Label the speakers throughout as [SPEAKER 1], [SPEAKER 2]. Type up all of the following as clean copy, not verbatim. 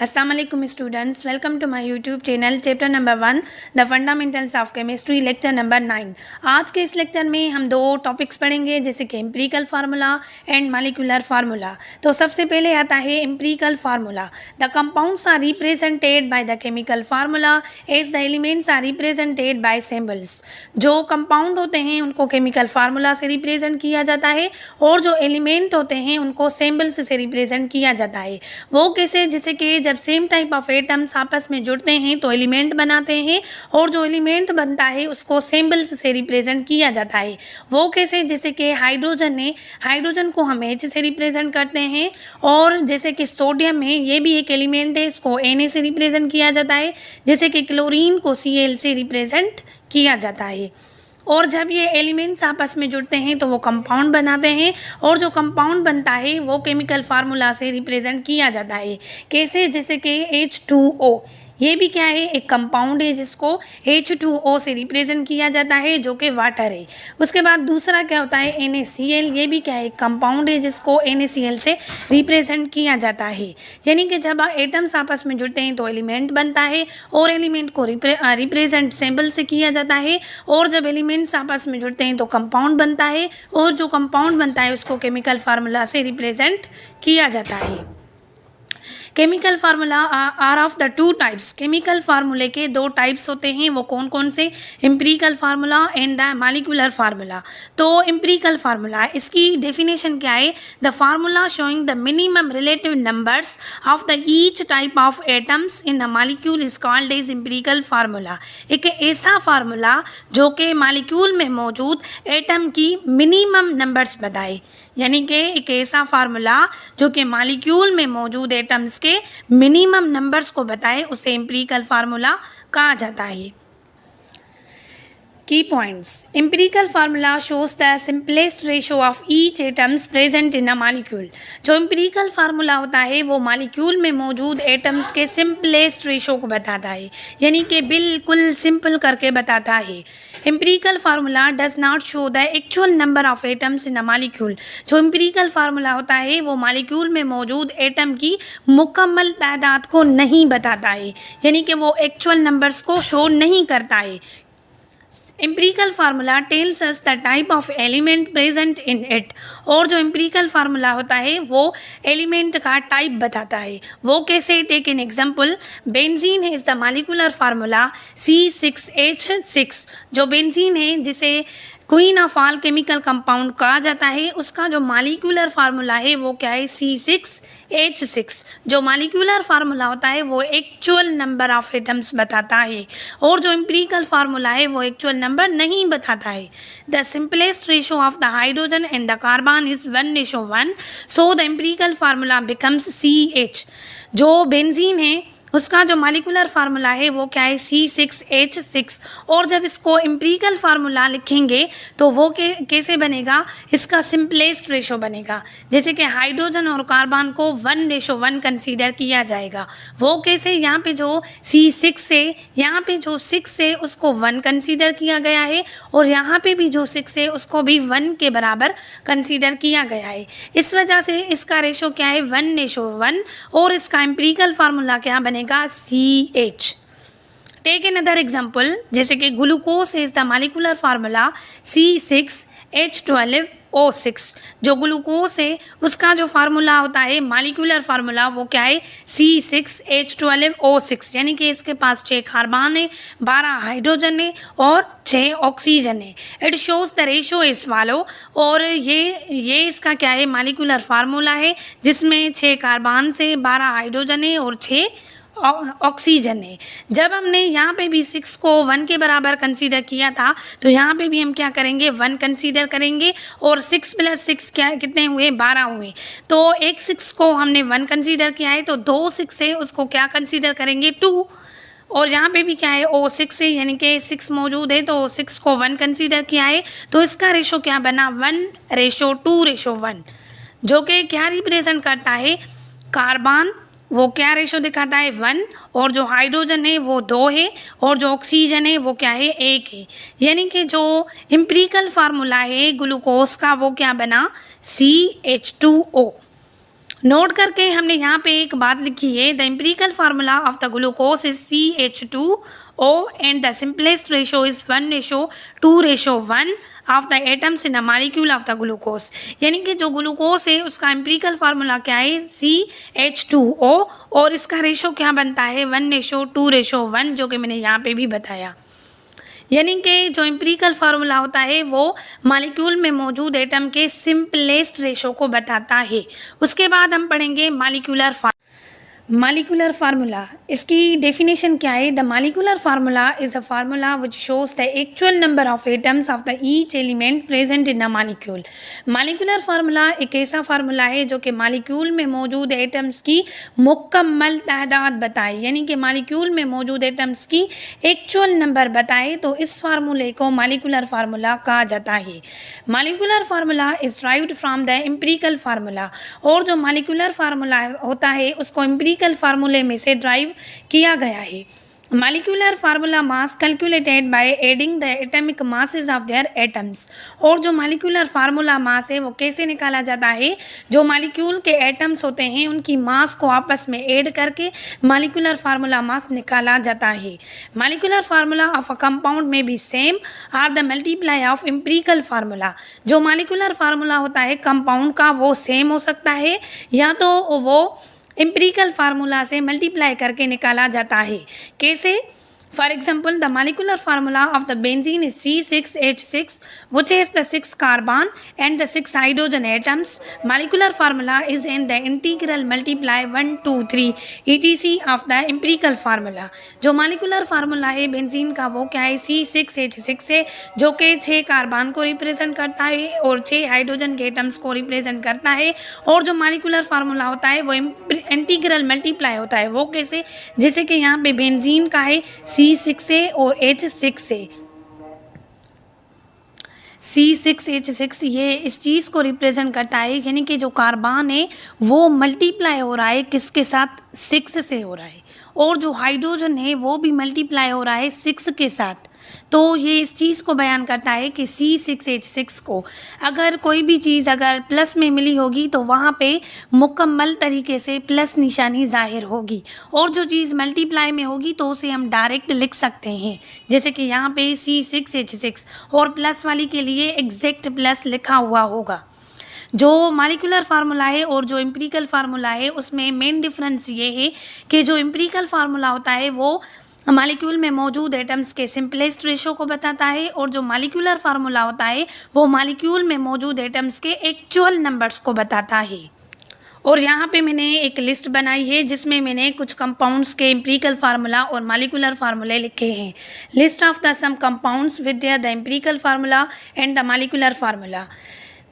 [SPEAKER 1] अस्सलाम वालेकुम students, welcome to my YouTube channel. Chapter number 1 the fundamentals of chemistry, lecture number 9। आज के इस लेक्चर में हम दो टॉपिक्स पढ़ेंगे, जैसे कि empirical formula and molecular formula. तो सबसे पहले आता है empirical formula. The compounds are represented by the chemical formula as the elements are represented by symbols. जो कंपाउंड होते हैं उनको केमिकल फार्मूला से रिप्रेजेंट किया जाता है और जो एलिमेंट होते हैं उनको सिंबल्स से रिप्रेजेंट किया जाता है। वो कैसे? जैसे कि जब सेम टाइप ऑफ एटम्स आपस में जुड़ते हैं तो एलिमेंट बनाते हैं और जो एलिमेंट बनता है उसको सिंबल्स से रिप्रेजेंट किया जाता है। वो कैसे? जैसे कि हाइड्रोजन है, हाइड्रोजन को हम H से रिप्रेजेंट करते हैं, और जैसे कि सोडियम है, ये भी एक एलिमेंट है, इसको Na से रिप्रेजेंट किया जाता है। जैसे कि क्लोरीन को Cl से रिप्रेजेंट किया जाता है। और जब ये एलिमेंट्स आपस में जुड़ते हैं तो वो कंपाउंड बनाते हैं, और जो कंपाउंड बनता है वो केमिकल फार्मूला से रिप्रेजेंट किया जाता है। कैसे? जैसे कि H2O, ये भी क्या है? एक कंपाउंड है जिसको H2O से रिप्रेजेंट किया जाता है, जो कि वाटर है। उसके बाद दूसरा क्या होता है? NaCl, ये भी क्या है? एक कंपाउंड है जिसको NaCl से रिप्रेजेंट किया जाता है। यानी कि जब एटम्स आपस में जुड़ते हैं तो एलिमेंट बनता है, और एलिमेंट को रिप्रेजेंट सिंबल से किया जाता है, और जब एलिमेंट्स आपस में जुड़ते हैं तो कंपाउंड बनता है, और जो कंपाउंड बनता है उसको केमिकल फार्मूला से रिप्रेजेंट किया जाता है। Chemical formula are of the two types. Chemical फार्मूले के दो टाइप्स होते हैं, वो कौन कौन से? Empirical formula and the molecular formula. तो एम्पिरिकल फार्मूला, इसकी डेफिनेशन क्या है? The formula showing the minimum relative numbers of the each type of atoms in the molecule is called as empirical formula. एक ऐसा फार्मूला जो कि molecule में मौजूद एटम की मिनिमम नंबर्स बताए, यानी कि एक ऐसा फार्मूला जो कि मॉलिक्यूल में मौजूद एटम्स के मिनिमम नंबर्स को बताए, उसे एम्पिरिकल फार्मूला कहा जाता है। Key points. Empirical formula shows the simplest ratio of each atoms present in a molecule. जो empirical formula होता है वो मॉलिक्यूल में मौजूद एटम्स के सिंपलेस्ट रेशो को बताता है, यानी कि बिल्कुल सिंपल करके बताता है। empirical formula does not show the actual number of atoms in a molecule. जो empirical formula होता है वो मॉलिक्यूल में मौजूद एटम की मुकम्मल तादाद को नहीं बताता है, यानी कि वो एक्चुअल नंबर्स को शो नहीं करता है। Empirical formula tells us the type of element present in it. और जो एम्पिरिकल फार्मूला होता है वो एलिमेंट का टाइप बताता है। वो कैसे? टेक एन एग्जांपल, बेंजीन है, is the molecular formula C6H6। जो बेंजीन है, जिसे queen of all chemical compound कहा जाता है, उसका जो मॉलिक्यूलर फार्मूला है वो क्या है? C6H6। जो मॉलिक्यूलर फार्मूला होता है वो एक्चुअल नंबर ऑफ एटम्स बताता है, और जो एम्पिरिकल फार्मूला है वो एक्चुअल नंबर नहीं बताता है। The simplest ratio of the hydrogen and the carbon is 1:1, so the empirical formula becomes CH। जो बेंजीन है उसका जो मॉलिक्यूलर फार्मूला है वो क्या है? C6H6। और जब इसको एम्पिरिकल फार्मूला लिखेंगे तो वो कैसे बनेगा? इसका सिंपलेस्ट रेशो बनेगा। जैसे कि हाइड्रोजन और कार्बन को 1:1 कंसीडर किया जाएगा। वो कैसे? यहाँ पे जो C6 है, यहाँ पे जो 6 है उसको 1 कंसीडर किया गया है, और यहाँ पे भी जो 6 है उसको भी 1 के बराबर कंसीडर किया गया है। इस वजह से इसका रेशो क्या है? 1:1, और इसका एम्पिरिकल फार्मूला क्या बनेगा? CH। टेक अनदर एग्जांपल, जैसे कि glucose is the molecular formula C6H12O6। जो ग्लूकोज है उसका जो फार्मूला होता है मॉलिक्यूलर फार्मूला वो क्या है? C6H12O6। यानी कि इसके पास 6 कार्बन है, 12 हाइड्रोजन है और 6 ऑक्सीजन है। It shows the ratio is follow. और ये इसका क्या है? मॉलिक्यूलर फार्मूला है, जिसमें 6 कार्बन से 12 हाइड्रोजन है और 6 ऑक्सीजन है। जब हमने यहाँ पे भी 6 को 1 के बराबर कंसीडर किया था, तो यहाँ पे भी हम क्या करेंगे? 1 कंसीडर करेंगे, और 6 + 6 क्या कितने हुए? 12 हुए। तो एक 6 को हमने 1 कंसीडर किया है, तो 2 6 है उसको क्या कंसीडर करेंगे? 2। और यहाँ पे भी क्या है? O6 है, यानी कि 6 मौजूद है तो 6 को 1 कंसीडर किया है, तो इसका रेशो क्या बना? 1:2:1, जो कि क्या रिप्रेजेंट करता है? कार्बन वो क्या रेशो दिखाता है? 1, और जो हाइड्रोजन है वो 2 है, और जो ऑक्सीजन है वो क्या है? 1 है। यानी कि जो एम्पिरिकल फार्मूला है ग्लूकोज का वो क्या बना? CH2O। नोट करके हमने यहाँ पे एक बात लिखी है, the empirical formula of the glucose is CH2O and the simplest ratio is 1:2:1 of the atoms in a molecule of the glucose. यानी कि जो ग्लूकोज है उसका एम्पिरिकल फार्मूला क्या है, CH2O, और इसका रेशो क्या बनता है 1:2:1, जो कि मैंने यहाँ पे भी बताया। यानी कि जो एम्पिरिकल फार्मूला होता है वो मॉलिक्यूल में मौजूद एटम के सिंपलेस्ट रेशो को बताता है। उसके बाद हम पढ़ेंगे मॉलिक्यूलर फार्मूला। इसकी डेफिनेशन क्या है, the molecular formula is a formula which shows the actual number of atoms of the each element present in a molecule. Molecular formula एक ऐसा फार्मूला है जो कि मॉलिक्यूल में मौजूद एटम्स की मुकम्मल तादाद बताए, यानी कि मॉलिक्यूल में मौजूद एटम्स की एक्चुअल नंबर बताए, तो इस फार्मूले को मॉलिक्यूलर फार्मूला कहा जाता है। Molecular formula is derived from the empirical formula, और जो मॉलिक्यूलर फार्मूला होता है उसको एम्पिरिकल फार्मूले में से ड्राइव किया गया है। Molecular formula mass calculated by adding the atomic masses of their atoms. और जो मॉलिक्यूलर फार्मूला मास है वो कैसे निकाला जाता है, जो मॉलिक्यूल के एटम्स होते हैं उनकी मास को आपस में ऐड करके मॉलिक्यूलर फार्मूला मास निकाला जाता है। Molecular formula of a compound में भी same are the multiply of empirical formula. जो मॉलिक्यूलर फार्मूला होता है कंपाउंड का वो सेम हो सकता है या तो वो एम्पिरिकल फार्मूला से मल्टीप्लाई करके निकाला जाता है। कैसे? For example, the molecular formula of the benzene is C6H6 which has the 6 carbon and the 6 hydrogen atoms. Molecular formula is in the integral multiply 1 2 3 etc of the empirical formula. जो molecular formula है benzene का वो क्या है, C6H6 है, जो कि 6 carbon को रिप्रेजेंट करता है और 6 हाइड्रोजन के एटम्स को रिप्रेजेंट करता है। और जो मॉलिक्यूलर फार्मूला होता है वो इंटीग्रल मल्टीप्लाई होता है। वो कैसे? जैसे कि यहाँ पे बेंजीन का है C6 है और H6 है। C6H6 ये इस चीज़ को रिप्रेजेंट करता है, यानी कि जो कार्बन है वो मल्टीप्लाई हो रहा है किसके साथ, 6 से हो रहा है, और जो हाइड्रोजन है वो भी मल्टीप्लाई हो रहा है 6 के साथ। तो ये इस चीज़ को बयान करता है कि C6H6 को अगर कोई भी चीज़ अगर प्लस में मिली होगी तो वहाँ पे मुकम्मल तरीके से प्लस निशानी ज़ाहिर होगी, और जो चीज़ मल्टीप्लाई में होगी तो उसे हम डायरेक्ट लिख सकते हैं। जैसे कि यहाँ पे C6H6 और प्लस वाली के लिए एग्जैक्ट प्लस लिखा हुआ होगा। जो मॉलिक्यूलर फार्मूला है और जो एम्पिरिकल फार्मूला है उसमें मेन डिफरेंस ये है कि जो एम्पिरिकल फार्मूला होता है वो मॉलिक्यूल में मौजूद एटम्स के सिंपलेस्ट रेशो को बताता है, और जो मॉलिक्यूलर फार्मूला होता है वो मॉलिक्यूल में मौजूद एटम्स के एक्चुअल नंबर्स को बताता है। और यहाँ पे मैंने एक लिस्ट बनाई है जिसमें मैंने कुछ कंपाउंड्स के एम्पिरिकल फार्मूला और मॉलिक्यूलर फार्मूले लिखे हैं। List of the some compounds with the empirical formula and the molecular formula.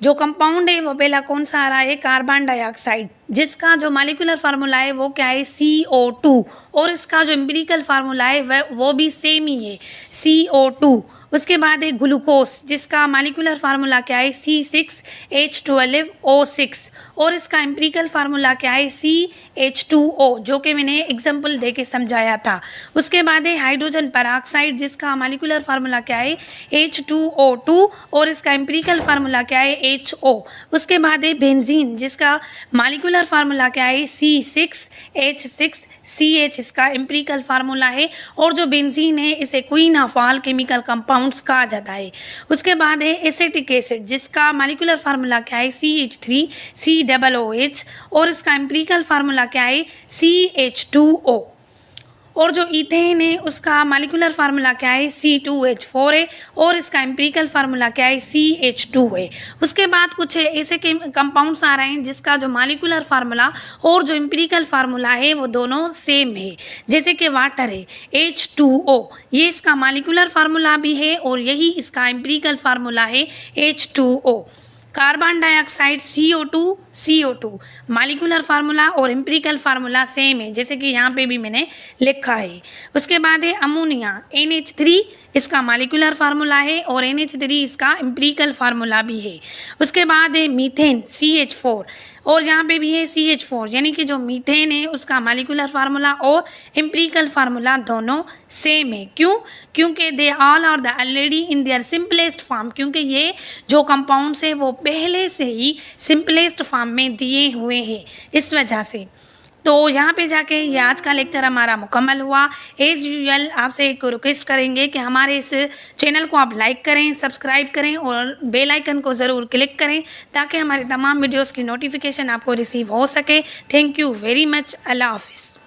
[SPEAKER 1] जो कंपाउंड है वो पहला कौन सा आ रहा है, कार्बन डाइऑक्साइड, जिसका जो मॉलिक्यूलर फार्मूला है वो क्या है, CO2, और इसका जो एम्पिरिकल फार्मूला है वो भी सेम ही है, CO2। उसके बाद है ग्लूकोज, जिसका मॉलिक्यूलर फार्मूला क्या है, C6H12O6, और इसका एम्पिरिकल फार्मूला क्या है, CH2O, जो कि मैंने एग्जांपल दे के समझाया था। उसके बाद है हाइड्रोजन पेरोक्साइड, जिसका मॉलिक्यूलर फार्मूला क्या है, H2O2, और इसका एम्पिरिकल फार्मूला क्या है, HO। उसके बाद है बेंजीन, जिसका मॉलिक्यूलर फार्मूला क्या है, C6H6CH, इसका एम्पिरिकल फार्मूला है, और जो बेंजीन है इसे queen of all chemical compounds कहा जाता है। उसके बाद है एसिटिक एसिड, जिसका मॉलिक्यूलर फार्मूला क्या है, CH3COOH, और इसका एम्पिरिकल फार्मूला क्या है, CH2O। और जो इथेन है उसका मॉलिक्यूलर फार्मूला क्या है, C2H4 है, और इसका एम्पिरिकल फार्मूला क्या है, CH2 है। उसके बाद कुछ ऐसे कंपाउंड्स आ रहे हैं जिसका जो मॉलिक्यूलर फार्मूला और जो एम्पिरिकल फार्मूला है वो दोनों सेम है। जैसे कि वाटर है, H2O, ये इसका मॉलिक्यूलर फार्मूला भी है और यही इसका एम्पिरिकल फार्मूला है, H2O। Carbon dioxide CO2 molecular formula और एम्पिरिकल फार्मूला सेम है, जैसे कि यहाँ पे भी मैंने लिखा है। उसके बाद है अमोनिया, NH3, इसका मॉलिक्यूलर फार्मूला है और NH3 इसका एम्पिरिकल फार्मूला भी है। उसके बाद है मीथेन, CH4, और यहाँ पे भी है CH4, यानी कि जो मीथेन है उसका मॉलिक्यूलर फार्मूला और एम्पिरिकल फार्मूला दोनों सेम है। क्यों? क्योंकि they all are the already in their simplest form, क्योंकि ये जो कंपाउंड्स है वो पहले से ही सिंपलेस्ट फॉर्म में दिए हुए हैं, इस वजह से। तो यहाँ पे जाके ये आज का लेक्चर हमारा मुकम्मल हुआ। एज यूजुअल आपसे एक रिक्वेस्ट करेंगे कि हमारे इस चैनल को आप लाइक करें, सब्सक्राइब करें और बेल आइकन को ज़रूर क्लिक करें ताकि हमारे तमाम वीडियोस की नोटिफिकेशन आपको रिसीव हो सके। Thank you very much. अल्लाह हाफिज़।